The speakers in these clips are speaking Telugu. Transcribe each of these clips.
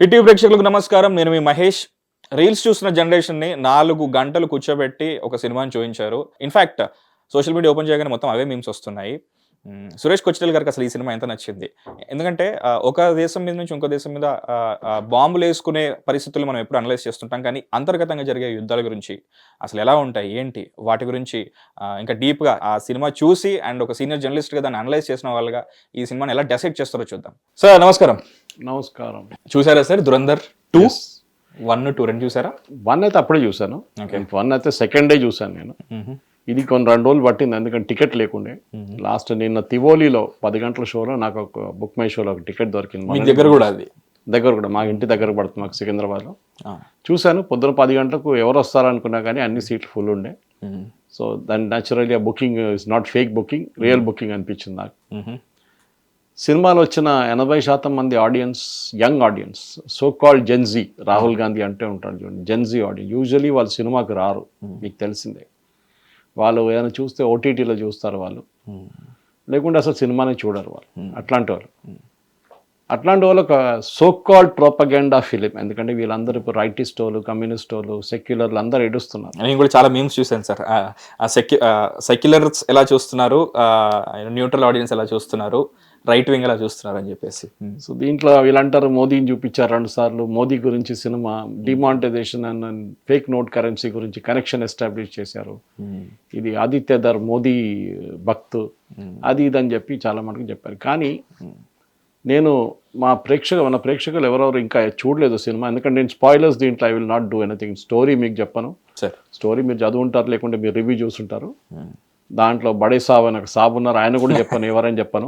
హిట్ టీవీ ప్రేక్షకులకు నమస్కారం. నేను మీ మహేష్. రీల్స్ చూసిన జనరేషన్‌ని 4 గంటలు కూర్చోబెట్టి ఒక సినిమాని చూయించారు. ఇన్‌ఫాక్ట్ సోషల్ మీడియా ఓపెన్ చేయగానే మొత్తం అవే మీమ్స్ వస్తున్నాయి. సురేష్ కొచ్చిటెల్ గారికి అసలు ఈ సినిమా ఎంత నచ్చింది? ఎందుకంటే ఒక దేశం మీద నుంచి ఇంకో దేశం మీద బాంబులేసుకునే పరిస్థితులు మనం ఎప్పుడు అనలైజ్ చేస్తుంటాం. కానీ అంతర్గతంగా జరిగే యుద్ధాల గురించి అసలు ఎలా ఉంటాయి? ఏంటి? వాటి గురించి ఇంకా డీప్‌గా ఆ సినిమా చూసి అండ్ ఒక సీనియర్ జర్నలిస్ట్‌గా దాన్ని అనలైజ్ చేసిన వాళ్ళుగా ఈ సినిమాని ఎలా డిసైడ్ చేస్తారో చూద్దాం. సార్ నమస్కారం. నమస్కారం. చూసారా సార్ 'దురంధర్ 2'? Yes. 1, 2 2 చూసారా? 1 అయితే అప్పుడే చూశాను. Okay. 1 అయితే సెకండ్ డే చూశాను నేను. ఇది కొన్ని 2 రోజులు పట్టింది, ఎందుకంటే టికెట్ లేకుండే. లాస్ట్ నిన్న తివోలీలో 10 గంటల షోలో నాకు ఒక బుక్ మై షోలో ఒక టికెట్ దొరికింది. మీ దగ్గర కూడా అది? దగ్గర కూడా, మా ఇంటి దగ్గర పడుతుంది, మాకు సికింద్రాబాద్లో. చూశాను. పొద్దున 10 గంటలకు ఎవరు వస్తారనుకున్నా కానీ అన్ని సీట్లు ఫుల్ ఉండే. సో దాని న్యాచురల్లీ ఆ booking is not fake booking, real booking అనిపించింది నాకు. సినిమాలో వచ్చిన 80% మంది audience young audience, so called Gen Z. Rahul Gandhi అంటే ఉంటాడు చూడండి, జెన్జీ ఆడియన్స్. యూజువలీ వాళ్ళు సినిమాకి రారు, మీకు తెలిసిందే. వాళ్ళు ఏదైనా చూస్తే ఓటీటీలో చూస్తారు వాళ్ళు, లేకుంటే అసలు సినిమానే చూడరు వాళ్ళు. అట్లాంటి వాళ్ళు ఒక సో కాల్డ్ ప్రోపగెండా ఫిలిం. ఎందుకంటే వీళ్ళందరూ ఇప్పుడు రైటిస్ట్ వాళ్ళు, కమ్యూనిస్ట్ వాళ్ళు, సెక్యులర్లు అందరూ ఎడుస్తున్నారు. నేను కూడా చాలా మీమ్స్ చూశాను సార్. సెక్యులర్స్ ఎలా చూస్తున్నారు, న్యూట్రల్ ఆడియన్స్ ఎలా చూస్తున్నారు, రైట్ వింగ్ ఎలా చూస్తున్నారు అని చెప్పేసి. సో దీంట్లో వీళ్ళంటారు మోదీని చూపించారు 2 సార్లు, మోదీ గురించి cinema, demonetisation and fake note currency గురించి కనెక్షన్ ఎస్టాబ్లిష్ చేశారు. ఇది ఆదిత్యధర్ మోదీ భక్తు, అది ఇది అని చెప్పి చాలా మటుకు చెప్పారు. కానీ నేను మన ప్రేక్షకులు ఎవరెవరు ఇంకా చూడలేదు సినిమా, ఎందుకంటే నేను స్పాయిలర్స్ దీంట్లో I will not do anything. Story మీకు చెప్పను. స్టోరీ మీరు చదువుంటారు, లేకుంటే మీరు రివ్యూ చూస్తుంటారు. దాంట్లో బడే సాబ్ అని ఒక సాబ్ ఉన్నారు, ఆయన కూడా చెప్పాను, ఎవరని చెప్పాను.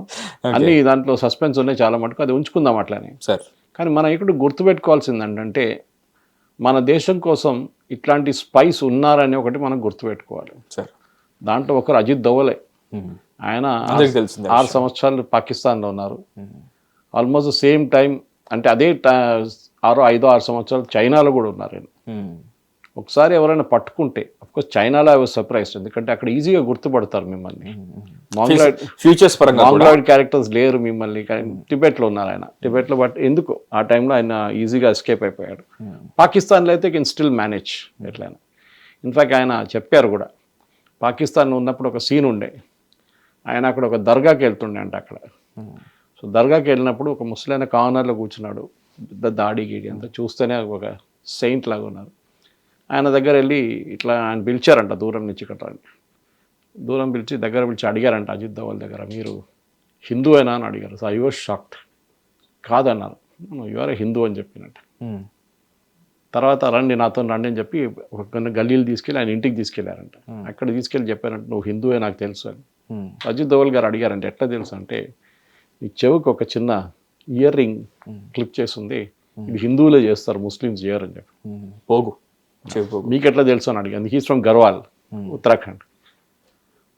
అన్ని దాంట్లో సస్పెన్స్ ఉన్నాయి చాలా మటుకు, అది ఉంచుకుందాం అట్లానే. కానీ మనం ఇక్కడ గుర్తుపెట్టుకోవాల్సింది ఏంటంటే, మన దేశం కోసం ఇట్లాంటి స్పైస్ ఉన్నారని ఒకటి మనం గుర్తుపెట్టుకోవాలి. దాంట్లో ఒకరు అజిత్ దోవలే. ఆయన 6 సంవత్సరాలు పాకిస్తాన్లో ఉన్నారు. ఆల్మోస్ట్ సేమ్ టైం, అంటే అదే 5-6 సంవత్సరాలు చైనాలో కూడా ఉన్నారు ఆయన. ఒకసారి ఎవరైనా పట్టుకుంటే, అఫ్కోర్స్ చైనాలో ఐ వాజ్ సర్ప్రైజ్డ్, ఎందుకంటే అక్కడ ఈజీగా గుర్తుపడతారు మిమ్మల్ని. మాంగ్లాయిడ్ క్యారెక్టర్స్ లేరు మిమ్మల్ని, కానీ టిబెట్లో ఉన్నారు ఆయన. టిబెట్లో బట్ ఎందుకు ఆ టైంలో ఆయన ఈజీగా ఎస్కేప్ అయిపోయాడు. పాకిస్తాన్లో అయితే కెన్ స్టిల్ మేనేజ్ ఎట్లయినా. ఇన్ఫ్యాక్ట్ ఆయన చెప్పారు కూడా, పాకిస్తాన్లో ఉన్నప్పుడు ఒక సీన్ ఉండే, ఆయన అక్కడ ఒక దర్గాకి వెళ్తుండే అంట అక్కడ. సో దర్గాకి వెళ్ళినప్పుడు ఒక ముసలైన కార్నర్లో కూర్చున్నాడు, పెద్ద దాడి గీడి అంతా, చూస్తేనే ఒక సెయింట్ లాగా ఉన్నారు. ఆయన దగ్గర వెళ్ళి ఇట్లా ఆయన పిలిచారంట దూరం నుంచి, దూరం పిలిచి దగ్గర పిలిచి అడిగారంట అజిత్ దోవల్ దగ్గర, మీరు హిందూయేనా అని అడిగారు. So I was shocked. కాదన్నారు, యు ఆర్ ఏ హిందూ అని చెప్పినట్టు. తర్వాత రండి నాతో రండి అని చెప్పి ఒక గల్లీలు తీసుకెళ్ళి ఆయన ఇంటికి తీసుకెళ్లారంట. అక్కడ తీసుకెళ్ళి చెప్పారంట, నువ్వు హిందూయే నాకు తెలుసు అని. అజిత్ దోవల్ గారు అడిగారంటే, ఎట్లా తెలుసు అంటే, ఈ చెవుకు ఒక చిన్న ఇయర్ రింగ్ క్లిప్ చేసి ఉంది, ఇది హిందువులే చేస్తారు, ముస్లిమ్స్ చేయరు అని చెప్పి. పోగు మీకు ఎట్లా తెలుసు అని అడిగాను. He's from Garhwal, Uttarakhand.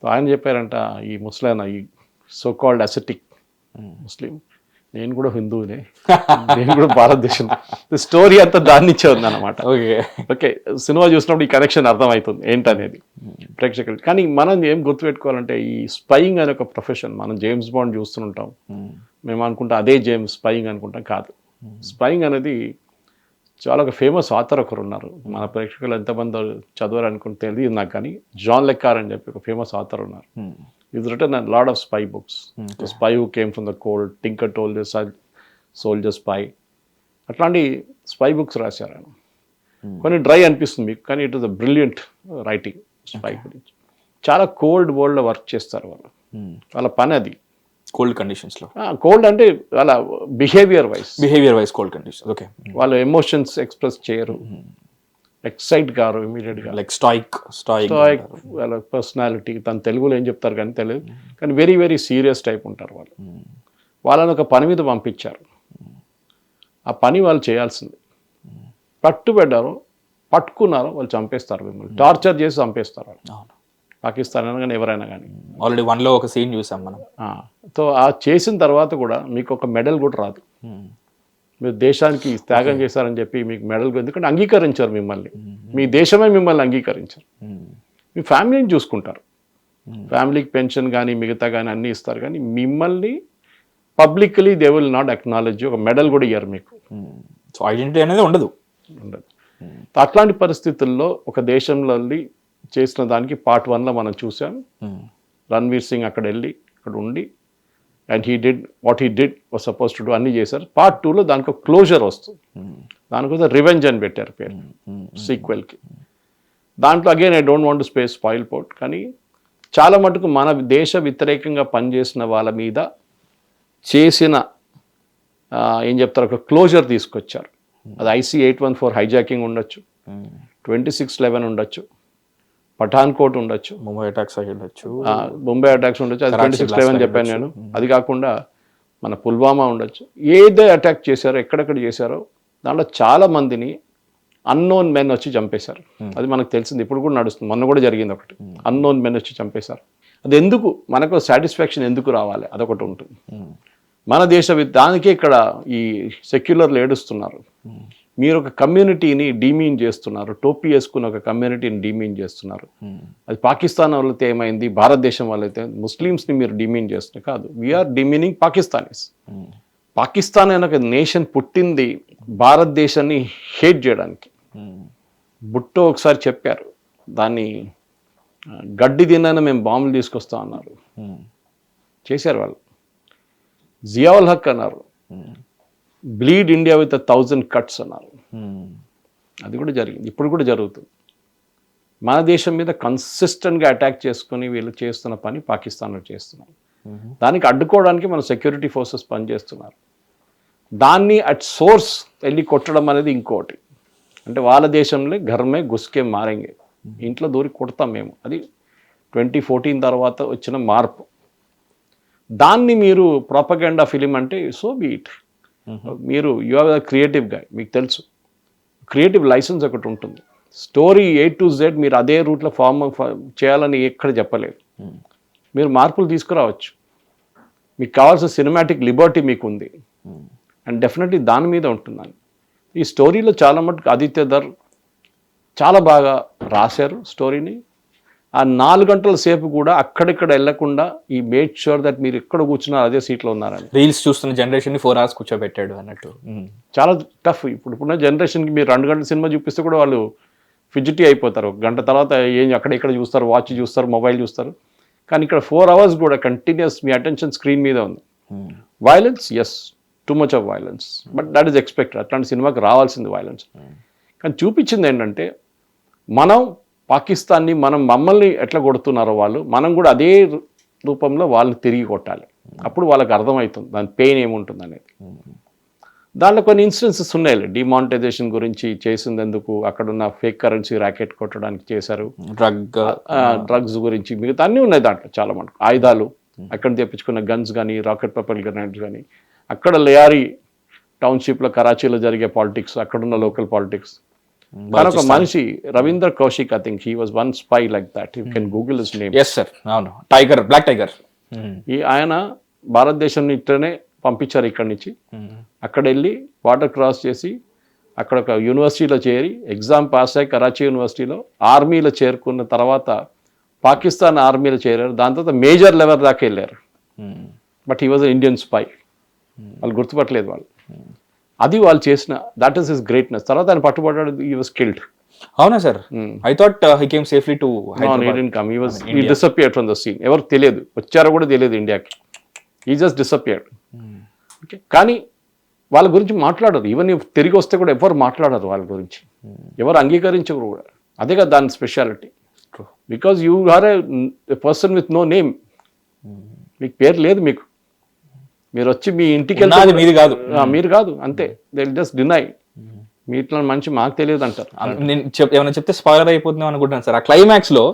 ఆయన చెప్పారంట, ఈ ముస్లిం, ఈ సో కాల్డ్ అసెటిక్ ముస్లిం, నేను కూడా హిందువునే, నేను కూడా భారతదేశం. స్టోరీ అంతా దాని నుంచే ఉంది అనమాట. ఓకే, సినిమా చూసినప్పుడు ఈ కనెక్షన్ అర్థమవుతుంది ఏంటనేది ప్రేక్షకులు. కానీ మనం ఏం గుర్తుపెట్టుకోవాలంటే, ఈ స్పైయింగ్ అనే ఒక ప్రొఫెషన్, మనం జేమ్స్ బాండ్ చూస్తుంటాం, మేము అనుకుంటాం అదే జేమ్స్ స్పైయింగ్ అనుకుంటాం. కాదు, స్పైయింగ్ అనేది చాలా ఒక ఫేమస్ ఆథర్ ఒకరు ఉన్నారు. మన ప్రేక్షకులు ఎంతమంది చదవరు అనుకుంటే తెలియదు నాకు, కానీ జాన్ లెక్కార్ అని చెప్పి ఒక ఫేమస్ ఆథర్ ఉన్నారు. Is return a lot of spy books. Spy who came from the cold, tinker told the soldier spy, అట్లాంటి స్పై బుక్స్ రాశారు ఆయన. కొన్ని డ్రై అనిపిస్తుంది మీకు, కానీ it is a brilliant writing spy గురించి. చాలా కోల్డ్ వరల్డ్లో వర్క్ చేస్తారు వాళ్ళు, వాళ్ళ పని అది. కోల్డ్ కండిషన్స్లో, కోల్డ్ అంటే వాళ్ళ behaviour wise cold condition. Okay, వాళ్ళు ఎమోషన్స్ ఎక్స్ప్రెస్ చేయరు, ఎక్సైట్ గారు ఇమీడియట్గా, లైక్ స్టాయిక్ వాళ్ళ పర్సనాలిటీ. తన తెలుగులో ఏం చెప్తారు కానీ తెలియదు, కానీ వెరీ వెరీ సీరియస్ టైప్ ఉంటారు వాళ్ళు. వాళ్ళని ఒక పని మీద పంపించారు, ఆ పని వాళ్ళు చేయాల్సింది. పట్టుకున్నారో వాళ్ళు చంపేస్తారు, మిమ్మల్ని టార్చర్ చేసి చంపేస్తారు వాళ్ళు. పాకిస్తాన్ అయినా కానీ ఎవరైనా కానీ. ఆల్రెడీ 1లో ఒక సీన్ చూసాం మనం. సో ఆ చేసిన తర్వాత కూడా మీకు ఒక మెడల్ కూడా రాదు. మీరు దేశానికి త్యాగం చేశారని చెప్పి మీకు మెడల్, ఎందుకంటే అంగీకరించారు మిమ్మల్ని, మీ దేశమే మిమ్మల్ని అంగీకరించారు. మీ ఫ్యామిలీని చూసుకుంటారు, ఫ్యామిలీకి పెన్షన్ కానీ మిగతా కానీ అన్నీ ఇస్తారు, కానీ మిమ్మల్ని publicly they will not acknowledge. ఒక మెడల్ కూడా ఇయ్యారు మీకు. సో ఐడెంటిటీ అనేది ఉండదు. ఉండదు. అట్లాంటి పరిస్థితుల్లో ఒక దేశంలో చేసిన దానికి పార్ట్ 1లో మనం చూసాం. రణ్వీర్ సింగ్ అక్కడ వెళ్ళి అక్కడ ఉండి and he did what he did was suppose to do అన్నీ చేశారు. పార్ట్ 2లో దానికి ఒక క్లోజర్ వస్తుంది. దానికోసం రివెంజ్ అని పెట్టారు పేరు సీక్వెల్కి. దాంట్లో again I don't want to spoil port, కానీ చాలా మటుకు మన దేశ వ్యతిరేకంగా పనిచేసిన వాళ్ళ మీద చేసిన ఏం చెప్తారు ఒక క్లోజర్ తీసుకొచ్చారు. అది IC-814 హైజాకింగ్ ఉండొచ్చు, 26/11 ఉండొచ్చు, పఠాన్కోట్ ఉండొచ్చు, ముంబై అటాక్స్ ఉండొచ్చు, ముంబై అటాక్స్ ఉండొచ్చు, అది 26/11 చెప్పాను నేను. అది కాకుండా మన పుల్వామా ఉండొచ్చు. ఏదే అటాక్ చేశారో ఎక్కడెక్కడ చేశారో దాంట్లో చాలా మందిని అన్నోన్ మెన్ వచ్చి చంపేశారు. అది మనకు తెలిసింది, ఇప్పుడు కూడా నడుస్తుంది. మొన్న కూడా జరిగింది ఒకటి, అన్నోన్ మెన్ వచ్చి చంపేశారు. అది ఎందుకు మనకు సాటిస్ఫాక్షన్ ఎందుకు రావాలి, అదొకటి ఉంటుంది. మన దేశ దానికే ఇక్కడ ఈ సెక్యులర్లు ఏడుస్తున్నారు. మీరు ఒక కమ్యూనిటీని డీమీన్ చేస్తున్నారు, టోపీ వేసుకున్న ఒక కమ్యూనిటీని డీమీన్ చేస్తున్నారు. అది పాకిస్తాన్ వాళ్ళైతే ఏమైంది, భారతదేశం వాళ్ళైతే ముస్లిమ్స్ని మీరు డీమీన్ చేస్తున్నారు కాదు. We are demeaning Pakistanis. పాకిస్తాన్ అనే ఒక నేషన్ పుట్టింది భారతదేశాన్ని హేట్ చేయడానికి. బుట్టో ఒకసారి చెప్పారు, దాన్ని గడ్డి తినైనా మేము బాంబులు తీసుకొస్తాం అన్నారు, చేశారు వాళ్ళు. జియావుల్ హక్ అన్నారు, బ్లీడ్ ఇండియా విత్ 1000 cuts అన్నారు. అది కూడా జరిగింది, ఇప్పుడు కూడా జరుగుతుంది. మన దేశం మీద కన్సిస్టెంట్గా అటాక్ చేసుకుని వీళ్ళు చేస్తున్న పని పాకిస్తాన్లో చేస్తున్నారు. దానికి అడ్డుకోవడానికి మన సెక్యూరిటీ ఫోర్సెస్ పనిచేస్తున్నారు. దాన్ని అట్ సోర్స్ వెళ్ళి కొట్టడం అనేది ఇంకోటి. అంటే వాళ్ళ దేశంలో ఘర్మే గుస్కే మారేంగే, ఇంట్లో దూరి కొడతాం మేము. అది 2014 తర్వాత వచ్చిన మార్పు. దాన్ని మీరు ప్రాపగండా ఫిలిం అంటే సో బీ ఇట్. మీరు యు ఆర్ క్రియేటివ్ గా, మీకు తెలుసు క్రియేటివ్ లైసెన్స్ ఒకటి ఉంటుంది. స్టోరీ A to Z మీరు అదే రూట్లో ఫామ్ చేయాలని ఎక్కడ చెప్పలేదు. మీరు మార్పులు తీసుకురావచ్చు, మీకు కావాల్సిన సినిమాటిక్ లిబర్టీ మీకు ఉంది, అండ్ డెఫినెట్లీ దాని మీద ఉంటుందని. ఈ స్టోరీలో చాలా మటుకు ఆదిత్య ధర్ చాలా బాగా రాశారు స్టోరీని. ఆ 4 గంటల సేపు కూడా అక్కడిక్కడ వెళ్ళకుండా ఈ మేడ్ ష్యూర్ దట్ మీరు ఎక్కడ కూర్చున్నారు అదే సీట్లో ఉన్నారని. రీల్స్ చూస్తున్న జనరేషన్ 4 hours కూర్చోబెట్టాడు అన్నట్టు. చాలా టఫ్. ఇప్పుడున్న జనరేషన్కి మీరు 2 గంటల సినిమా చూపిస్తే కూడా వాళ్ళు ఫిజిటీ అయిపోతారు. 1 గంట తర్వాత ఏం అక్కడెక్కడ చూస్తారు, వాచ్ చూస్తారు, మొబైల్ చూస్తారు. కానీ ఇక్కడ 4 hours కూడా కంటిన్యూస్ మీ అటెన్షన్ స్క్రీన్ మీద ఉంది. Violence, yes, too much of violence, but that is expected. అట్లాంటి సినిమాకి రావాల్సింది వైలెన్స్. కానీ చూపించింది ఏంటంటే మనం పాకిస్తాన్ని మమ్మల్ని ఎట్లా కొడుతున్నారో వాళ్ళు, మనం కూడా అదే రూపంలో వాళ్ళని తిరిగి కొట్టాలి. అప్పుడు వాళ్ళకి అర్థమవుతుంది దాని పెయిన్ ఏముంటుంది అనేది. దాంట్లో కొన్ని ఇన్సిడెన్సెస్ ఉన్నాయి. డిమానిటైజేషన్ గురించి చేసిందెందుకు, అక్కడున్న ఫేక్ కరెన్సీ ర్యాకెట్ కొట్టడానికి చేశారు, డ్రగ్స్ గురించి, మిగతా అన్నీ ఉన్నాయి దాంట్లో. చాలా మటుకు ఆయుధాలు అక్కడ తెప్పించుకున్న గన్స్ కానీ, రాకెట్ ప్రొపెల్ గ్రెనేడ్స్ కానీ, అక్కడ లేయారి టౌన్షిప్లో కరాచీలో జరిగే పాలిటిక్స్, అక్కడున్న లోకల్ పాలిటిక్స్. ఒక మనిషి Ravinder Kaushik, I think he was one spy like that. You can Google his name. yes sir, అవును, టైగర్, బ్లాక్ టైగర్. ఈ ఆయన భారతదేశం ఇట్లనే పంపించారు ఇక్కడి నుంచి. అక్కడ వెళ్ళి వాటర్ క్రాస్ చేసి అక్కడ ఒక యూనివర్సిటీలో చేరి ఎగ్జామ్ పాస్ అయ్యి కరాచీ యూనివర్సిటీలో ఆర్మీలో చేరుకున్న తర్వాత పాకిస్తాన్ ఆర్మీలో చేరారు. దాని తర్వాత మేజర్ లెవెల్ దాకా వెళ్ళారు. But he was Indian spy. వాళ్ళు గుర్తుపట్టలేదు వాళ్ళు. అది వాళ్ళు చేసిన, దట్ ఈస్ హిస్ గ్రేట్నెస్. తర్వాత ఆయన పట్టుబడ్డాడు, హీ వాజ్ కిల్డ్. అవునా sir? I thought he came safely to Hyderabad. He disappeared from the scene. ఎవరికి తెలియదు, వచ్చారో కూడా తెలియదు ఇండియాకి. He just disappeared. ఓకే, కానీ వాళ్ళ గురించి మాట్లాడరు. ఈవెన్ తిరిగి వస్తే కూడా ఎవరు మాట్లాడరు వాళ్ళ గురించి, ఎవరు అంగీకరించరు కూడా. అదే కదా దాని speciality. Because you are a person with no name. మీకు పేరు లేదు. మీరు వచ్చి మీ ఇంటికి వెళ్తే మీరు కాదు, అంతే. They will just deny. మీ ఇట్లా మంచి మాకు తెలియదు అంటారు. నేను ఏమైనా చెప్తే స్పాయిలర్ అయిపోతుందేమో అనుకుంటున్నాను సార్. ఆ క్లైమాక్స్ లో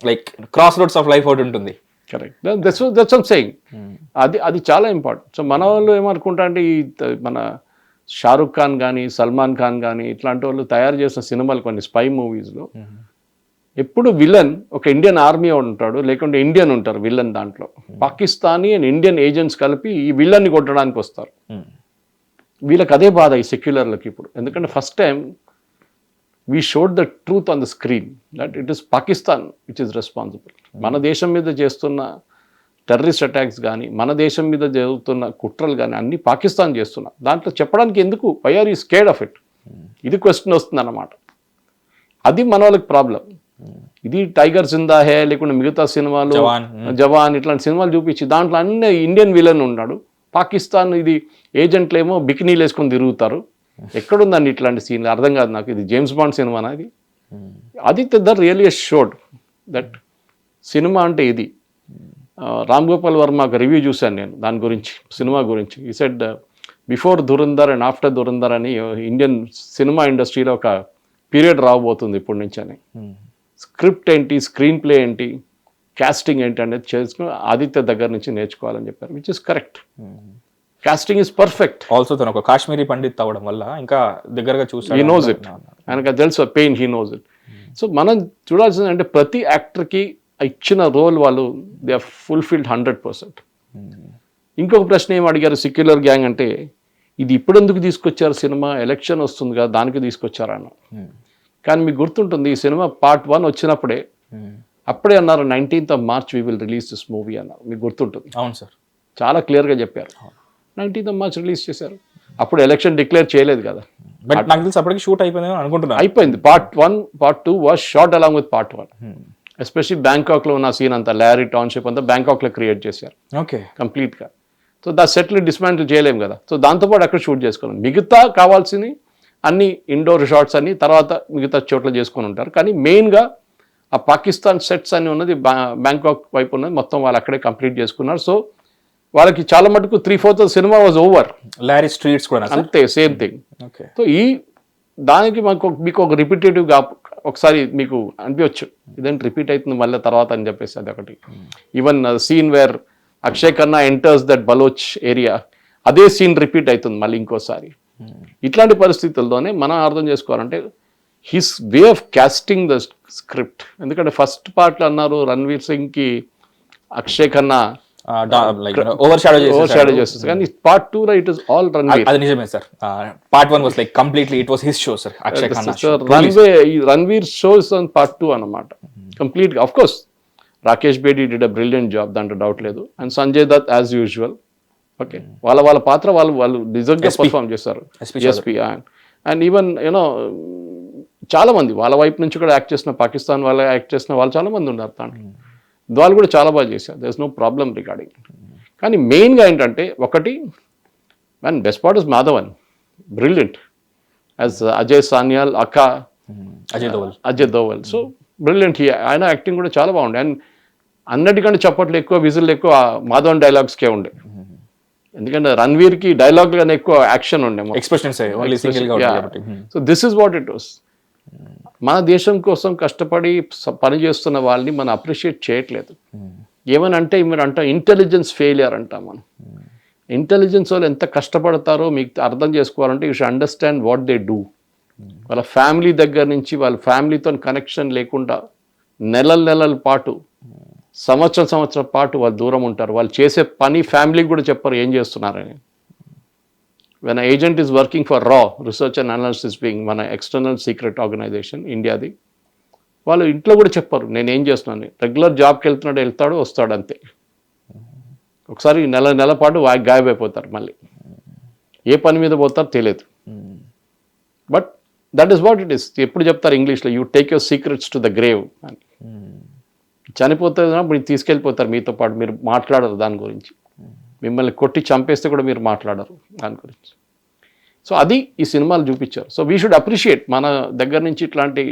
like cross roads of life ఒకటి ఉంటుంది. Correct, that's what I'm saying. అది చాలా ఇంపార్టెంట్. సో మన వాళ్ళు ఏమనుకుంటా అంటే ఈ మన షారుఖ్ ఖాన్ కానీ, సల్మాన్ ఖాన్ కానీ ఇట్లాంటి వాళ్ళు తయారు చేసిన సినిమాలు కొన్ని స్పై మూవీస్లో ఎప్పుడు విలన్ ఒక ఇండియన్ ఆర్మీ ఉంటాడు, లేకుంటే ఇండియన్ ఉంటారు విలన్. దాంట్లో పాకిస్తానీ అండ్ ఇండియన్ ఏజెంట్స్ కలిపి ఈ విలన్ని కొట్టడానికి వస్తారు. వీళ్ళకి అదే బాధ ఈ సెక్యులర్లకి ఇప్పుడు. ఎందుకంటే first time we showed the truth on the screen that it is Pakistan which is responsible. మన దేశం మీద చేస్తున్న టెర్రరిస్ట్ అటాక్స్ కానీ మన దేశం మీద జరుగుతున్న కుట్రలు కానీ అన్ని పాకిస్తాన్ చేస్తున్నారు. దాంట్లో చెప్పడానికి ఎందుకు why are you scared of it, ఇది క్వశ్చన్ వస్తుంది అన్నమాట. అది మన వాళ్ళకి ప్రాబ్లం. ఇది టైగర్ జిందా హే లేకుంటే మిగతా సినిమాలు జవాన్ ఇట్లాంటి సినిమాలు చూపించి దాంట్లో అన్ని ఇండియన్ విలన్ ఉన్నాడు. పాకిస్తాన్ ఇది ఏజెంట్లు ఏమో బికినీలు వేసుకొని తిరుగుతారు. ఎక్కడుందండి ఇట్లాంటి సీన్లు, అర్థం కాదు నాకు. ఇది జేమ్స్ బాండ్ సినిమానా ఇది? Aditya Dhar really showed that cinema అంటే ఇది. రామ్ గోపాల్ వర్మ ఒక రివ్యూ చూశాను నేను దాని గురించి, సినిమా గురించి. ఈ said before Dhurandhar and after Dhurandhar అని ఇండియన్ సినిమా ఇండస్ట్రీలో ఒక పీరియడ్ రాబోతుంది ఇప్పటి నుంచి అని. స్క్రిప్ట్ ఏంటి, స్క్రీన్ ప్లే ఏంటి, కాస్టింగ్ ఏంటి అనేది చేసుకుని ఆదిత్య దగ్గర నుంచి నేర్చుకోవాలని చెప్పారు, which is correct. Casting is perfect. Also తను ఒక కాశ్మీరీ పండిత్ అవ్వడం వల్ల ఇంకా దగ్గరగా చూసాడు. హీ నోస్ ఇట్, ఆయనకు తెలుసు pain, he knows it. So మనం చూడాల్సింది అంటే ప్రతి యాక్టర్కి ఇచ్చిన రోల్ వాళ్ళు దే ఆర్ ఫుల్ఫిల్డ్ 100%. ఇంకొక ప్రశ్న ఏం అడిగారు సెక్యులర్ గ్యాంగ్ అంటే, ఇది ఇప్పుడు ఎందుకు తీసుకొచ్చారు సినిమా, ఎలక్షన్ వస్తుంది కదా దానికి తీసుకొచ్చారు అన్న. కానీ మీకు గుర్తుంటుంది ఈ సినిమా పార్ట్ 1 వచ్చినప్పుడే అప్పుడే అన్నారు 19th of March we will release this movie అన్నారు. మీకు గుర్తుంటుంది. అవును సార్, చాలా క్లియర్గా చెప్పారు. 19th of March రిలీజ్ చేశారు. అప్పుడు ఎలక్షన్ డిక్లేర్ చేయలేదు కదా. బట్ నాకు తెలిసి అప్పటికి షూట్ అయిపోయింది అనుకుంటున్నాను. అయిపోయింది. Part 1 part 2 was short along with part 1. Especially బ్యాంకాక్లో ఉన్న సీన్ అంతా, లారీ టౌన్షిప్ అంతా బ్యాంకాక్లో క్రియేట్ చేశారు ఓకే కంప్లీట్గా. సో దా సెట్లు డిస్మాంటిల్ చేయలేము కదా. సో దాంతోపాటు అక్కడ షూట్ చేసుకున్నాం. మిగతా కావాల్సిన అన్ని ఇండోర్ షాట్స్ అన్ని తర్వాత మిగతా చోట్ల చేసుకొని ఉంటారు. కానీ మెయిన్గా ఆ పాకిస్తాన్ సెట్స్ అన్ని ఉన్నది బ్యాంకాక్ వైపు ఉన్నది మొత్తం వాళ్ళు అక్కడే కంప్లీట్ చేసుకున్నారు. సో వాళ్ళకి చాలా మటుకు 3/4 cinema was over. Lorry streets కూడా అంతే, సేమ్ థింగ్. ఓకే. సో ఈ దానికి మీకు ఒక రిపీటేటివ్గా ఒకసారి మీకు అనిపించచ్చు ఇదేంటి రిపీట్ అవుతుంది మళ్ళీ తర్వాత అని చెప్పేసి. అది ఒకటి. Even scene where Akshaye Khanna enters that Baloch area, అదే సీన్ రిపీట్ అవుతుంది మళ్ళీ ఇంకోసారి. ఇట్లాంటి పరిస్థితుల్లోనే మనం అర్థం చేసుకోవాలంటే his way of casting the script. ఎందుకంటే ఫస్ట్ పార్ట్లో అన్నారు రణ్వీర్ సింగ్కి అక్షయ్ ఖన్నా ఓవర్ షాడో చేస్తారు, కానీ part 2 it is all Ranveer. అది నిజమే sir. Part 1 was like completely it was his show sir. Akshaye Khanna Ranveer shows on part 2 అన్నమాట కంప్లీట్ గా. Of course Rakesh Bedi did a brilliant job, దాంట్లో డౌట్ లేదు. And Sanjay Dutt as usual. Okay, వాళ్ళ పాత్ర వాళ్ళు నిజంగా పర్ఫామ్ చేస్తారు. ఎస్పీ అండ్ ఈవెన్ యూనో చాలా మంది వాళ్ళ వైపు నుంచి కూడా యాక్ట్ చేసిన, పాకిస్తాన్ వాళ్ళ యాక్ట్ చేసిన వాళ్ళు చాలా మంది ఉన్నారు దాంట్లో. వాళ్ళు కూడా చాలా బాగా చేశారు. There is no problem regarding. కానీ మెయిన్గా ఏంటంటే ఒకటి, and best part is Madhavan, brilliant as Ajay Sanyal, aka Ajay Doval. So brilliant. ఆయన యాక్టింగ్ కూడా చాలా బాగుండే. అండ్ అన్నిటికంటే చప్పట్లు ఎక్కువ, విజిల్ ఎక్కువ మాధవన్ డైలాగ్స్కే ఉండే. ఎందుకంటే రణ్వీర్కి డైలాగ్ గానే ఎక్కువ యాక్షన్ ఉండే, so this is what it was. మన దేశం కోసం కష్టపడి పనిచేస్తున్న వాళ్ళని మనం అప్రిషియేట్ చేయట్లేదు. ఏమని అంటే మీరు అంటాం ఇంటెలిజెన్స్ ఫెయిలియర్ అంటాం మనం. ఇంటెలిజెన్స్ వాళ్ళు ఎంత కష్టపడతారో మీకు అర్థం చేసుకోవాలంటే you should understand what they do. వాళ్ళ ఫ్యామిలీ దగ్గర నుంచి వాళ్ళ ఫ్యామిలీతో కనెక్షన్ లేకుండా నెలల పాటు, సంవత్సరం పాటు వాళ్ళు దూరం ఉంటారు. వాళ్ళు చేసే పని ఫ్యామిలీకి కూడా చెప్పరు ఏం చేస్తున్నారని. When agent is working for రా రీసెర్చ్ అండ్ అనాలిసిస్ వింగ్, మన ఎక్స్టర్నల్ సీక్రెట్ ఆర్గనైజేషన్ ఇండియాది, వాళ్ళు ఇంట్లో కూడా చెప్పరు నేను ఏం చేస్తున్నాను. రెగ్యులర్ జాబ్కి వెళ్తాడు వస్తాడు అంతే. ఒకసారి నెల పాటు గాయమైపోతారు, మళ్ళీ ఏ పని మీద పోతారో తెలియదు. But that is what it is. ఎప్పుడు చెప్తారు ఇంగ్లీష్లో, you take your secrets to the grave అని. చనిపోతే మీరు తీసుకెళ్ళిపోతారు మీతో పాటు, మీరు మాట్లాడరు దాని గురించి. మిమ్మల్ని కొట్టి చంపేస్తే కూడా మీరు మాట్లాడరు దాని గురించి. సో అది ఈ సినిమాలు చూపించారు. సో వీ షుడ్ అప్రిషియేట్ మన దగ్గర నుంచి ఇట్లాంటి,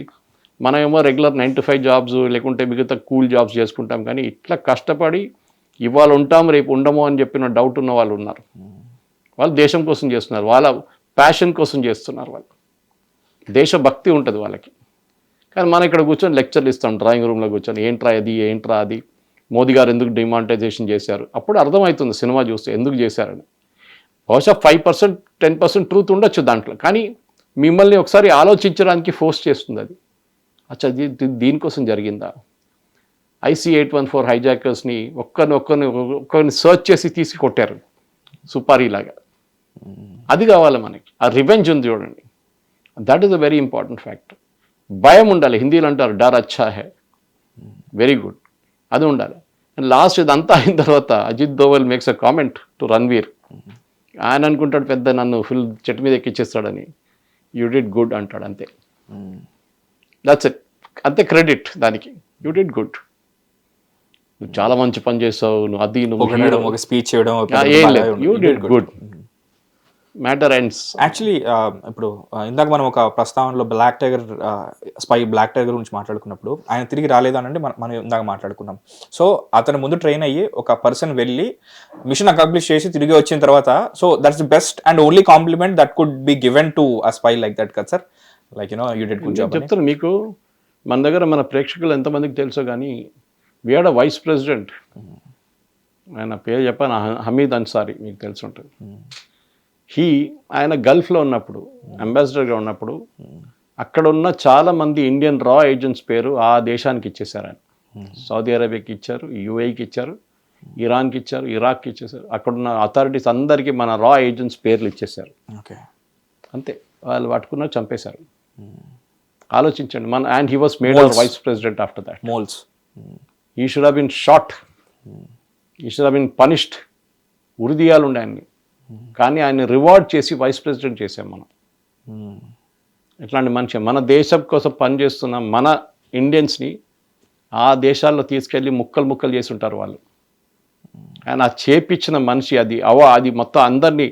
మనం ఏమో రెగ్యులర్ 9 to 5 జాబ్స్ లేకుంటే మిగతా కూల్ జాబ్స్ చేసుకుంటాం, కానీ ఇట్లా కష్టపడి ఇవాళ ఉంటాం రేపు ఉండము అని చెప్పిన డౌట్ ఉన్న వాళ్ళు ఉన్నారు. వాళ్ళు దేశం కోసం చేస్తున్నారు, వాళ్ళ ప్యాషన్ కోసం చేస్తున్నారు. వాళ్ళు దేశభక్తి ఉంటుంది వాళ్ళకి. కానీ మనం ఇక్కడ కూర్చొని లెక్చర్లు ఇస్తాం డ్రాయింగ్ రూమ్లో కూర్చొని, ఏంట్రా అది మోదీ గారు ఎందుకు డిమానిటైజేషన్ చేశారు. అప్పుడు అర్థమవుతుంది సినిమా చూస్తే ఎందుకు చేశారని. బహుశా 5% 10% ట్రూత్ ఉండొచ్చు దాంట్లో, కానీ మిమ్మల్ని ఒకసారి ఆలోచించడానికి ఫోర్స్ చేస్తుంది అది. అచ్చా దీనికోసం జరిగిందా. IC-814 హైజాకర్స్ని ఒక్కరిని సర్చ్ చేసి తీసి కొట్టారు సుపారీలాగా. అది కావాలి మనకి. ఆ రివెంజ్ ఉంది చూడండి, that is a very important factor. భయం ఉండాలి. హిందీలో అంటారు డర్ అచ్చా హై, వెరీ గుడ్, అది ఉండాలి. లాస్ట్ ఇదంతా అయిన తర్వాత Ajit Doval makes a comment to Ranveer. ఆయన అనుకుంటాడు పెద్ద నన్ను ఫుల్ చెట్టు మీద ఎక్కిచ్చేస్తాడని. యూ డిడ్ గుడ్ అంటాడు అంతే. దట్స్ ఇట్, అంతే క్రెడిట్ దానికి. యూ డిడ్ గుడ్, నువ్వు చాలా మంచి పని చేసావు, నువ్వు అది నువ్వు ఒక స్పీచ్ చేయడం ఏం లేదు. You did good, matter ends. Actually ఇప్పుడు ఇందాక మనం ఒక ప్రస్తావనలో బ్లాక్ టైగర్ బ్లాక్ టైగర్ గురించి మాట్లాడుకున్నప్పుడు ఆయన తిరిగి రాలేదు అని మనం ఇందాక మాట్లాడుకున్నాం. సో అతను ముందు ట్రైన్ అయ్యి ఒక పర్సన్ వెళ్ళి మిషన్ అకాంప్లిష్ చేసి తిరిగి వచ్చిన తర్వాత, so that's the best and only compliment that could be given to a spy like that కదా sir. Like you did good job. చెప్తాను మీకు, మన దగ్గర మన ప్రేక్షకులు ఎంతమందికి తెలుసో కానీ we had a vice president, ఆయన పేరు చెప్పాను, హమీద్ అన్సారీ, మీకు తెలిసి ఉంటుంది. ఆయన గల్ఫ్లో ఉన్నప్పుడు అంబాసిడర్గా ఉన్నప్పుడు అక్కడ ఉన్న చాలా మంది ఇండియన్ రా ఏజెంట్స్ పేరు ఆ దేశానికి ఇచ్చేశారు ఆయన. సౌదీ అరేబియాకి ఇచ్చారు, యూఏఈకి ఇచ్చారు, ఇరాన్కి ఇచ్చారు, ఇరాక్కి ఇచ్చేసారు. అక్కడున్న అథారిటీస్ అందరికీ మన రా ఏజెంట్స్ పేర్లు ఇచ్చేశారు. అంతే, వాళ్ళు పట్టుకున్నారు, చంపేశారు. ఆలోచించండి. And he was made our vice president after that. Moles, he should have been shot, he should have been punished. ఉరిదీయాలు ఉండే ఆయన్ని, కానీ ఆయన్ని రివార్డ్ చేసి వైస్ ప్రెసిడెంట్ చేసాం మనం. ఇట్లాంటి మనిషి మన దేశం కోసం పనిచేస్తున్న మన ఇండియన్స్ని ఆ దేశాల్లో తీసుకెళ్ళి ముక్కలు చేసి ఉంటారు వాళ్ళు. ఆయన ఆ చేపించిన మనిషి, అది మొత్తం అందరినీ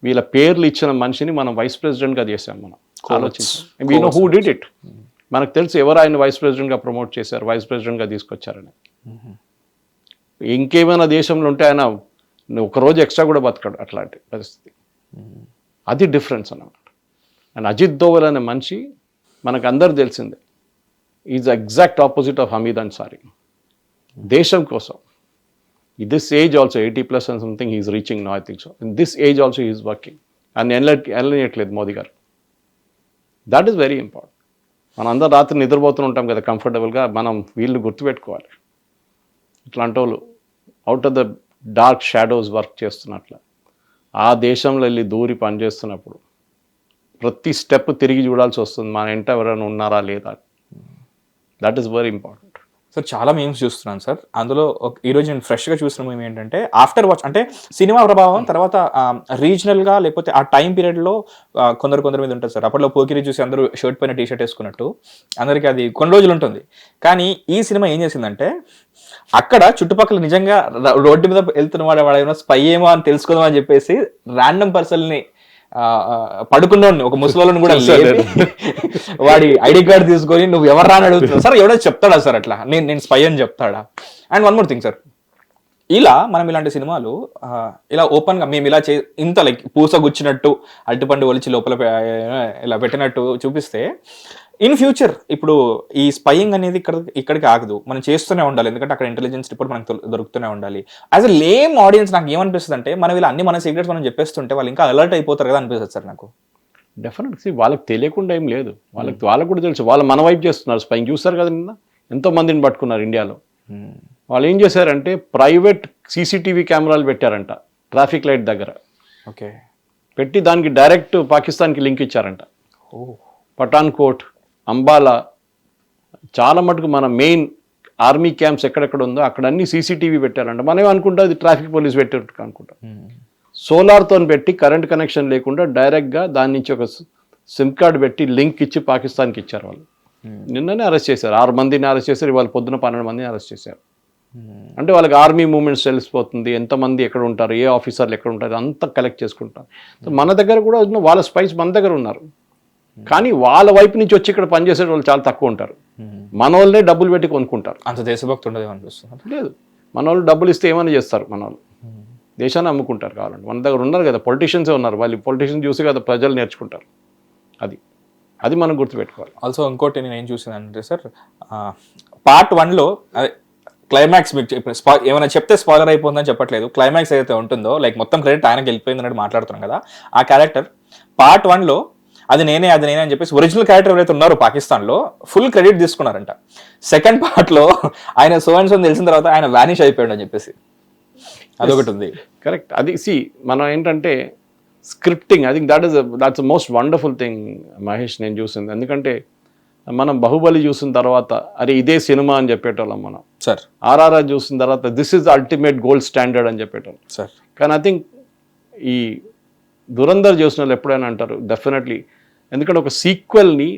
వీళ్ళ పేర్లు ఇచ్చిన మనిషిని మనం వైస్ ప్రెసిడెంట్గా చేసాం మనం. ఆలోచించి we know who did it. మనకు తెలుసు ఎవరు ఆయన వైస్ ప్రెసిడెంట్గా ప్రమోట్ చేశారు, వైస్ ప్రెసిడెంట్గా తీసుకొచ్చారని. ఇంకేమైనా దేశంలో ఉంటే ఆయన ఒకరోజు ఎక్స్ట్రా కూడా బతకడు, అట్లాంటి పరిస్థితి. అది డిఫరెన్స్ అన్నమాట. అండ్ అజిత్ దోవల్ అనే మనిషి మనకు అందరు తెలిసిందే, is exact opposite of Hamid Ansari. దేశం కోసం this age also 80+ and something he's reaching no, I think so. In this age also he's working and వెళ్ళనియట్లేదు మోదీ గారు. That is very important. మనం అందరు రాత్రి నిద్రపోతూ ఉంటాం కదా కంఫర్టబుల్గా, మనం వీళ్ళు గుర్తుపెట్టుకోవాలి. ఇట్లాంటి వాళ్ళు out of the dark shadows work చేస్తున్నట్ల ఆ దేశంలో వెళ్ళి దూరి పనిచేస్తున్నప్పుడు ప్రతి స్టెప్ తిరిగి చూడాల్సి వస్తుంది, మన వెంట ఎవరైనా ఉన్నారా లేదా. That is very important. Sir చాలా మీమ్స్ చూస్తున్నాను సార్. అందులో ఈరోజు నేను ఫ్రెష్గా చూసిన మేము ఏంటంటే ఆఫ్టర్ వాచ్ అంటే సినిమా ప్రభావం తర్వాత రీజనల్గా లేకపోతే ఆ టైం పీరియడ్లో కొందరు మీద ఉంటుంది సార్. అప్పట్లో పోకిరి చూసి అందరూ షర్ట్ పైన టీ షర్ట్ వేసుకున్నట్టు అందరికీ అది కొన్ని రోజులు ఉంటుంది. కానీ ఈ సినిమా ఏం చేసిందంటే అక్కడ చుట్టుపక్కల నిజంగా రోడ్డు మీద వెళ్తున్న వాడు ఏమో స్పై ఏమో అని తెలుసుకుందాం అని చెప్పేసి ర్యాండమ్ పర్సన్ని పడుకున్నాడు ఒక ముసలోళ్ళని కూడా వాడి ఐడి కార్డు తీసుకొని నువ్వు ఎవరు రాని అడుగుతున్నావు సార్. ఎవడో చెప్తాడా సార్ అట్లా నేను స్పై అని చెప్తాడా? And one more thing sir, మనం ఇలాంటి సినిమాలు ఇలా ఓపెన్గా మేము ఇలా ఇంత లైక్ పూసగుచ్చినట్టు అరటిపండు ఒలిచి లోపల ఇలా పెట్టినట్టు చూపిస్తే ఇన్ ఫ్యూచర్ ఇప్పుడు ఈ స్పైయింగ్ అనేది ఇక్కడికి ఆగదు, మనం చేస్తూనే ఉండాలి. ఎందుకంటే అక్కడ ఇంటెలిజెన్స్ రిపోర్ట్ మనకు దొరుకుతూనే ఉండాలి. యాజ్ అ లేమ్ ఆడియన్స్ నాకు ఏమనిపిస్తుంది అంటే మనం ఇలా మన సీక్రెట్స్ మనం చెప్పేస్తుంటే వాళ్ళు ఇంకా అలర్ట్ అయిపోతారు కదా అనిపిస్తుంది సార్ నాకు. డెఫినెట్లీ వాళ్ళకి తెలియకుండా ఏం లేదు, వాళ్ళకు కూడా తెలుసు. వాళ్ళు మన వైపు చేస్తున్నారు స్పైయింగ్. చూస్తారు కదా నిన్న ఎంతో మందిని పట్టుకున్నారు ఇండియాలో. వాళ్ళు ఏం చేశారంటే ప్రైవేట్ సీసీటీవీ కెమెరాలు పెట్టారంట ట్రాఫిక్ లైట్ దగ్గర. ఓకే, పెట్టి దానికి డైరెక్ట్ పాకిస్తాన్కి లింక్ ఇచ్చారంట. పఠాన్కోట్, అంబాలా, చాలా మటుకు మన మెయిన్ ఆర్మీ క్యాంప్స్ ఎక్కడెక్కడ ఉందో అక్కడ అన్ని సీసీటీవీ పెట్టారంట. మనం అనుకుంటా అది ట్రాఫిక్ పోలీస్ పెట్టారు అనుకుంటాం. సోలార్తో పెట్టి కరెంట్ కనెక్షన్ లేకుండా డైరెక్ట్గా దాని నుంచి ఒక సిమ్ కార్డు పెట్టి లింక్ ఇచ్చి పాకిస్తాన్కి ఇచ్చారు వాళ్ళు. నిన్ననే అరెస్ట్ చేశారు, 6 మందిని అరెస్ట్ చేశారు. ఇవాళ పొద్దున 12 మందిని అరెస్ట్ చేశారు. అంటే వాళ్ళకి ఆర్మీ మూవ్మెంట్స్ తెలిసిపోతుంది, ఎంతమంది ఎక్కడ ఉంటారు, ఏ ఆఫీసర్లు ఎక్కడ ఉంటారు, అంతా కలెక్ట్ చేసుకుంటారు. సో మన దగ్గర కూడా వాళ్ళ స్పైస్ మన దగ్గర ఉన్నారు. కానీ వాళ్ళ వైపు నుంచి వచ్చి ఇక్కడ పనిచేసే వాళ్ళు చాలా తక్కువ ఉంటారు. మన వాళ్ళనే డబ్బులు పెట్టి కొనుక్కుంటారు. అంత దేశభక్తి ఉండదు అనిపిస్తుంది. లేదు, మన వాళ్ళు డబ్బులు ఇస్తే ఏమైనా చేస్తారు. మన వాళ్ళు దేశాన్ని అమ్ముకుంటారు కావాలంటే. మన దగ్గర ఉన్నారు కదా పొలిటీషియన్సే ఉన్నారు, వాళ్ళు పొలిటీషియన్ చూసి కదా ప్రజలు నేర్చుకుంటారు. అది మనం గుర్తుపెట్టుకోవాలి. ఆల్సో ఇంకోటి నేను ఏం చూసానంటే సార్, పార్ట్ 1లో క్లైమాక్స్ మీకు ఏమైనా చెప్తే స్పాయిలర్ అయిపోతుందని చెప్పట్లేదు. క్లైమాక్స్ ఏదైతే ఉంటుందో లైక్ మొత్తం క్రెడిట్ ఆయనకి వెళ్ళిపోయింది అన్నట్టు మాట్లాడుతున్నాం కదా. ఆ క్యారెక్టర్ పార్ట్ 1లో అది నేనే అని చెప్పేసి ఒరిజినల్ క్యారెక్టర్ ఎవరైతే ఉన్నారో పాకిస్తాన్లో ఫుల్ క్రెడిట్ తీసుకున్నారంట. సెకండ్ పార్ట్లో ఆయన సోన్స్ తెలిసిన తర్వాత ఆయన వానిష్ అయిపోయాడు అని చెప్పేసి అదొకటి ఉంది. కరెక్ట్. అది మనం ఏంటంటే scripting, I think that's most wonderful thing Mahesh నేను చూసింది. ఎందుకంటే మనం బాహుబలి చూసిన తర్వాత అరే ఇదే సినిమా అని చెప్పేటోళ్ళం మనం. సార్ ఆర్ఆర్ఆర్ చూసిన తర్వాత this is ultimate gold standard అని చెప్పేటోళ్ళు. సార్ కానీ ఐ థింక్ ఈ దురంధర్ చూసిన వాళ్ళు ఎప్పుడైనా అంటారు డెఫినెట్లీ, ఎందుకంటే ఒక సీక్వెల్ని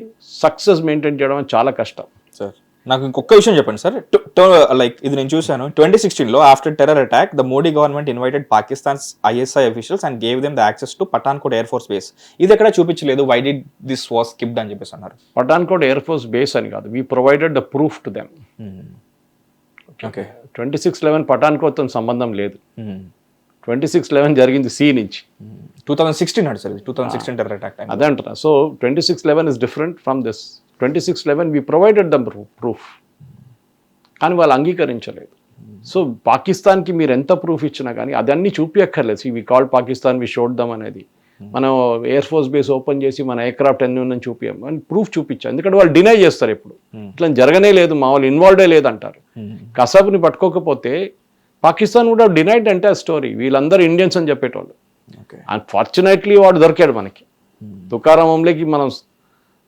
సక్సెస్ మెయింటైన్ చేయడం చాలా కష్టం. సార్ నాకు ఇంకొక విషయం చెప్పండి సార్. లైక్ ఇది నేను చూశాను 2016లో after terror attack the Modi government invited Pakistan's ISI officials and gave them the access to Pathankot air force base. ఇది ఎక్కడ చూపించలేదు, why did this was skipped అని చెప్పేసి అన్నారు. పఠాన్కోట్ ఎయిర్ ఫోర్స్ బేస్ అని కాదు, we provided the proof to them. Okay 26/11 పఠాన్కోట్తో సంబంధం లేదు. 26/11 జరిగింది సీ నుంచి. 2016 సార్ 2016 టెర్రర్ అటాక్. అదే అంటున్నా. So 26/11 is different from this. 26/11 we provided the proof, కానీ వాళ్ళు అంగీకరించలేదు. సో పాకిస్తాన్కి మీరు ఎంత ప్రూఫ్ ఇచ్చినా కానీ అదన్నీ చూపించక్కర్లేదు. We call Pakistan, we showed them అనేది. మనం ఎయిర్ ఫోర్స్ బేస్ ఓపెన్ చేసి మన ఎయిర్క్రాఫ్ట్ ఎన్ని ఉందని చూపించాం అని ప్రూఫ్ చూపించాం. ఎందుకంటే వాళ్ళు డినై చేస్తారు ఎప్పుడు, ఇట్లా జరగనే లేదు, మా వాళ్ళు ఇన్వాల్వ్డే లేదంటారు. కసాబ్ని పట్టుకోకపోతే పాకిస్తాన్ కూడా డినైడ్ అంటే ఆ స్టోరీ, వీళ్ళందరూ ఇండియన్స్ అని చెప్పేటోళ్ళు. అన్ఫార్చునేట్లీ వాడు దొరికాడు మనకి. తుకారామంలోకి మనం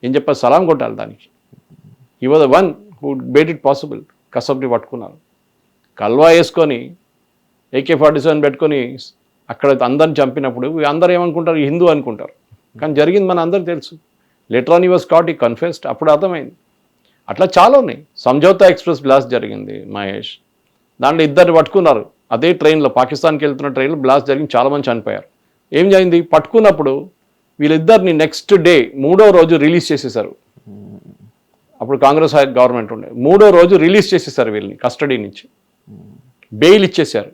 ఏం చెప్పాలి, సలాం కొట్టాలి దానికి. He was the one who made it possible. కసబ్ని పట్టుకున్నారు, కల్వా వేసుకొని AK-47 పెట్టుకొని అక్కడ అందరిని చంపినప్పుడు అందరూ ఏమనుకుంటారు, హిందూ అనుకుంటారు. కానీ జరిగింది మన అందరికి తెలుసు. Later on he was caught, he confessed. అప్పుడు అర్థమైంది. అట్లా చాలా ఉన్నాయి. సంజౌతా ఎక్స్ప్రెస్ బ్లాస్ట్ జరిగింది మహేష్, దాంట్లో ఇద్దరు పట్టుకున్నారు. అదే ట్రైన్లో, పాకిస్తాన్కి వెళ్తున్న ట్రైన్లో బ్లాస్ట్ జరిగింది, చాలామంది చనిపోయారు. ఏం జరిగింది, పట్టుకున్నప్పుడు వీళ్ళిద్దరిని నెక్స్ట్ డే 3వ రోజు రిలీజ్ చేసేసారు. అప్పుడు కాంగ్రెస్ గవర్నమెంట్ ఉండే. 3వ రోజు రిలీజ్ చేసేసారు వీళ్ళని కస్టడీ నుంచి, బెయిల్ ఇచ్చేసారు.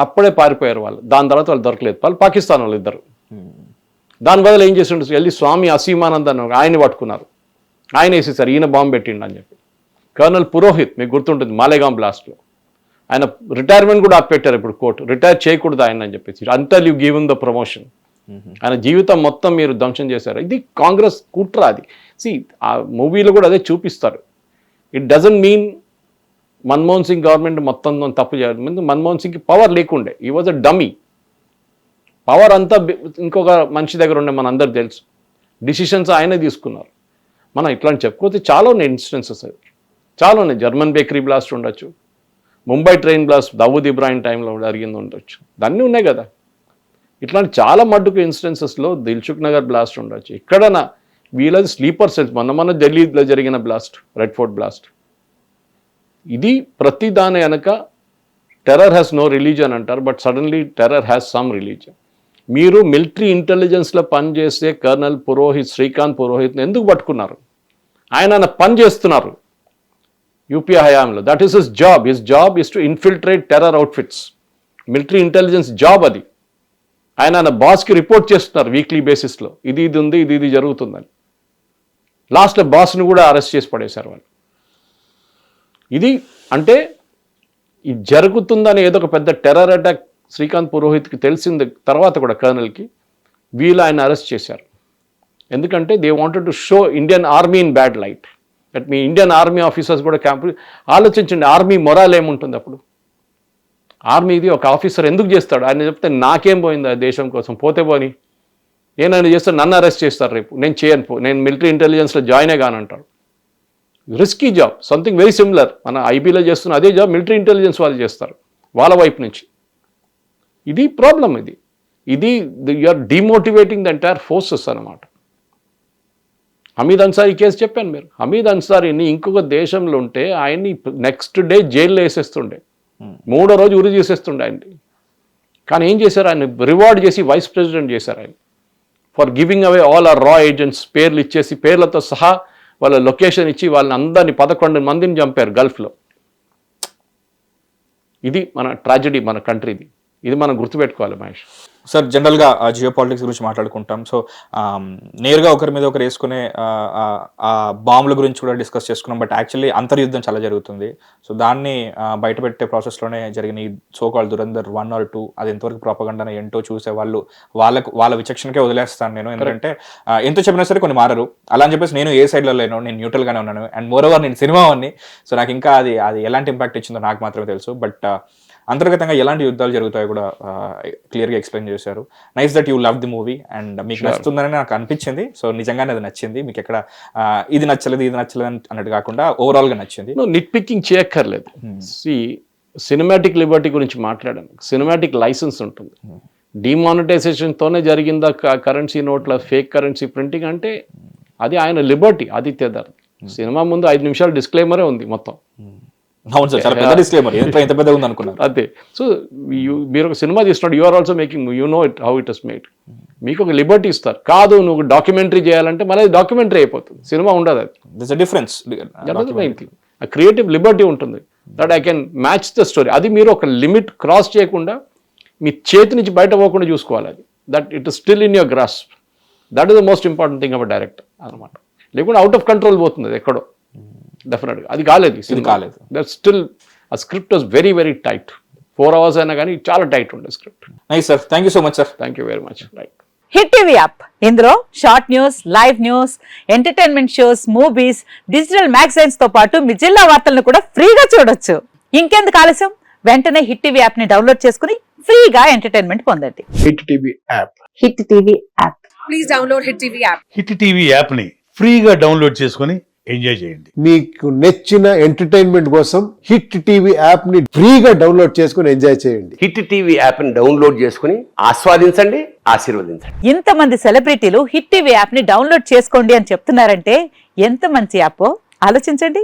అప్పుడే పారిపోయారు వాళ్ళు. దాని తర్వాత వాళ్ళు దొరకలేదు. వాళ్ళు పాకిస్తాన్ వాళ్ళు ఇద్దరు. దాని బదులు ఏం చేసి ఉంటుంది, వెళ్ళి స్వామి అసీమానంద్ అని ఆయన్ని పట్టుకున్నారు. ఆయన వేసేసారు, ఈయన బాంబు పెట్టిండు అని చెప్పి. కర్నల్ పురోహిత్ మీకు గుర్తుంటుంది మాలేగాం బ్లాస్ట్లో, ఆయన రిటైర్మెంట్ కూడా ఆపెట్టారు ఇప్పుడు కోర్టు. రిటైర్ చేయకూడదు ఆయన అని చెప్పేసి, until you give the promotion. ఆయన జీవితం మొత్తం మీరు ధ్వంసం చేశారు. ఇది కాంగ్రెస్ కుట్ర. అది ఆ మూవీలో కూడా అదే చూపిస్తారు. It doesn't mean Manmohan Singh government మొత్తం తప్పు చేయాలి. మన్మోహన్ సింగ్కి పవర్ లేకుండే, ఈ వాజ్ అ డమ్మీ. పవర్ అంతా ఇంకొక మనిషి దగ్గర ఉండే, మన అందరికి తెలుసు. డిసిషన్స్ ఆయనే తీసుకున్నారు. మనం ఇట్లాంటి చెప్పుకోతే చాలా ఉన్నాయి ఇన్సిడెన్సెస్, చాలా ఉన్నాయి. జర్మన్ బేకరీ బ్లాస్ట్ ఉండొచ్చు, ముంబై ట్రైన్ బ్లాస్ట్ దావూద్ ఇబ్రాహిం టైంలో జరిగింది ఉండొచ్చు, దాన్ని ఉన్నాయి కదా. ఇట్లాంటి చాలా మట్టుకు ఇన్సిడెన్సెస్లో దిల్సుఖ్ నగర్ బ్లాస్ట్ ఉండొచ్చు. ఎక్కడైనా వీళ్ళది స్లీపర్ సెల్స్. మొన్న ఢిల్లీలో జరిగిన బ్లాస్ట్, రెడ్ ఫోర్ట్ బ్లాస్ట్. ఇది ప్రతి దాని వెనక టెర్రర్ హ్యాస్ నో రిలీజన్ అంటారు, but suddenly terror has some religion. మీరు మిలిటరీ ఇంటెలిజెన్స్లో పనిచేసే కర్నల్ పురోహిత్, శ్రీకాంత్ పురోహిత్ని ఎందుకు పట్టుకున్నారు? ఆయన పని చేస్తున్నారు యూపీ హయాంలో. That is his job. His job is to infiltrate terror outfits. Military intelligence job అది. ఆయన బాస్కి రిపోర్ట్ చేస్తున్నారు వీక్లీ బేసిస్లో, ఇది ఉంది, ఇది జరుగుతుందని. లాస్ట్లో బాస్ని కూడా అరెస్ట్ చేసి పడేశారు వాళ్ళు. ఇది అంటే ఇది జరుగుతుందని ఏదో ఒక పెద్ద టెర్రర్ అటాక్ శ్రీకాంత్ పురోహిత్కి తెలిసింది తర్వాత కూడా కర్నల్కి, వీళ్ళు ఆయన అరెస్ట్ చేశారు. ఎందుకంటే they wanted to show Indian army in bad light. That me Indian army officers కూడా ఆలోచించండి, ఆర్మీ మొరాల్ ఏముంటుంది అప్పుడు. ఆర్మీది ఒక ఆఫీసర్ ఎందుకు చేస్తాడు? ఆయన చెప్తే నాకేం పోయింది ఆ దేశం కోసం, పోతే పోని, నేనైనా చేస్తాను, నన్ను అరెస్ట్ చేస్తారు రేపు, నేను చేయను, నేను మిలిటరీ ఇంటెలిజెన్స్లో జాయినే కానంటాడు. Risky job, something very similar. మన ఐబీలో చేస్తున్న అదే జాబ్ మిలిటరీ ఇంటెలిజెన్స్ వాళ్ళు చేస్తారు వాళ్ళ వైపు నుంచి. ఇది ప్రాబ్లం. ఇది you are demotivating the entire forces అన్నమాట. హమీద్ అన్సారీ కేసు చెప్పాను మీరు. హమీద్ అన్సారీని ఇంకొక దేశంలో ఉంటే ఆయన్ని నెక్స్ట్ డే జైల్లో వేసేస్తుండే, 3వ రోజు ఉరి చేసేస్తుండే ఆయన్ని. కానీ ఏం చేశారు, ఆయన రివార్డ్ చేసి వైస్ ప్రెసిడెంట్ చేశారు ఆయన for giving away all our రా ఏజెంట్స్. పేర్లు ఇచ్చేసి, పేర్లతో సహా వాళ్ళ లొకేషన్ ఇచ్చి వాళ్ళని అందరినీ 11 మందిని చంపారు గల్ఫ్లో. ఇది మన ట్రాజడీ, మన కంట్రీది. ఇది మనం గుర్తుపెట్టుకోవాలి మహేష్. సార్ జనరల్గా జియో పాలిటిక్స్ గురించి మాట్లాడుకుంటాం. సో నేరుగా ఒకరి మీద ఒకరు వేసుకునే బాంబుల గురించి కూడా డిస్కస్ చేసుకున్నాం. బట్ యాక్చువల్లీ అంతర్యుద్ధం చాలా జరుగుతుంది. సో దాన్ని బయటపెట్టే ప్రాసెస్లోనే జరిగిన ఈ సోకాల్ దురంధర్ 1 or 2 అది ఎంతవరకు ప్రాపగండా ఏంటో చూసే వాళ్ళ విచక్షణకే వదిలేస్తాను నేను. ఎందుకంటే ఎంతో చెప్పినా సరే కొన్ని మారరు. అలా అని చెప్పేసి నేను ఏ సైడ్లో లేను, నేను న్యూట్రల్గానే ఉన్నాను. అండ్ మోర్ ఓవర్ నేను సినిమా వాడిని. సో నాకు ఇంకా అది ఎలాంటి ఇంపాక్ట్ ఇచ్చిందో నాకు మాత్రమే తెలుసు. బట్ అంతర్గతంగా ఎలాంటి యుద్ధాలు జరుగుతాయో కూడా క్లియర్గా ఎక్స్ప్లెయిన్ చేశారు. Nice that you love the movie and మీకు నచ్చుతుందని నాకు అనిపించింది. సో నిజంగానే అది నచ్చింది. మీకు ఎక్కడ ఇది నచ్చలేదు అన్నట్టు కాకుండా ఓవరాల్గా నచ్చింది. నిట్ పికింగ్ చేయక్కర్లేదు. సినిమాటిక్ లిబర్టీ గురించి మాట్లాడాను. సినిమాటిక్ లైసెన్స్ ఉంటుంది. డిమానిటైజేషన్తోనే జరిగిందా కరెన్సీ నోట్ల ఫేక్ కరెన్సీ ప్రింటింగ్ అంటే అది ఆయన లిబర్టీ. ఆదిత్య ధర్ సినిమా ముందు 5 నిమిషాలు డిస్క్లైమరే ఉంది మొత్తం. అవును సార్, చాలా పెద్ద డిస్క్లైమర్. ఎంత పెద్దగా ఉంది అనుకున్నారు. అదే. సో మీరు ఒక సినిమా తీస్తున్నాడు, you are also making, you know it how it is made. మీకు ఒక లిబర్టీ ఇస్తారు. కాదు నువ్వు డాక్యుమెంటరీ చేయాలంటే మళ్ళీ డాక్యుమెంటరీ అయిపోతుంది, సినిమా ఉండదు. అది డిఫరెన్స్. ఆ క్రియేటివ్ లిబర్టీ ఉంటుంది. That I can match the story. అది మీరు ఒక లిమిట్ క్రాస్ చేయకుండా మీ చేతి నుంచి బయట పోకుండా చూసుకోవాలి. అది that it is still in your grasp. That is the most important thing about director అనమాట. లేకుంటే అవుట్ ఆఫ్ కంట్రోల్ పోతుంది అది ఎక్కడో. డెఫినెట్గా అది కాలేదు. ఇది కాలేదు. దట్ స్టిల్ ఆ script was very very tight. 4 hours అయినా కానీ చాలా టైట్ ఉండే script. Nice sir, thank you so much sir. Thank you very much. Right. Hit TV app, ఇందులో short news, live news, entertainment shows, movies, digital magazines తో పాటు మీ జిల్లా వార్తలను కూడా ఫ్రీగా చూడొచ్చు. ఇంకెందుకు ఆలస్యం, వెంటనే హిట్ టీవీ యాప్ ని డౌన్లోడ్ చేసుకుని ఫ్రీగా ఎంటర్టైన్మెంట్ పొందండి. Hit TV app. Hit TV app. Please download hit TV app. Hit TV యాప్ని ఫ్రీగా డౌన్లోడ్ చేసుకొని ఎంజాయ్ చేయండి. మీకు నచ్చిన ఎంటర్టైన్మెంట్ కోసం హిట్ టీవీ యాప్ ని ఫ్రీగా డౌన్లోడ్ చేసుకుని ఎంజాయ్ చేయండి. హిట్ టీవీ యాప్ ని డౌన్లోడ్ చేసుకుని ఆస్వాదించండి, ఆశీర్వదించండి. ఇంతమంది సెలబ్రిటీలు హిట్ టీవీ యాప్ ని డౌన్లోడ్ చేసుకోండి అని చెప్తున్నారంటే ఎంత మంచి యాప్ ఆలోచించండి.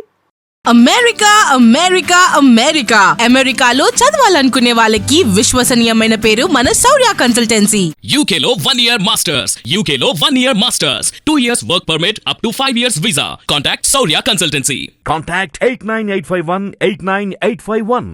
అమెరికా అమెరికా అమెరికా అమెరికాలో చదవాలనుకునే వాళ్ళకి విశ్వసనీయమైన పేరు మన శౌర్య కన్సల్టెన్సీ. UK లో 1 year masters, UK లో 1 year masters, 2 years work permit up to 5 years visa. Contact Saurya Consultancy. Contact 89851 89851.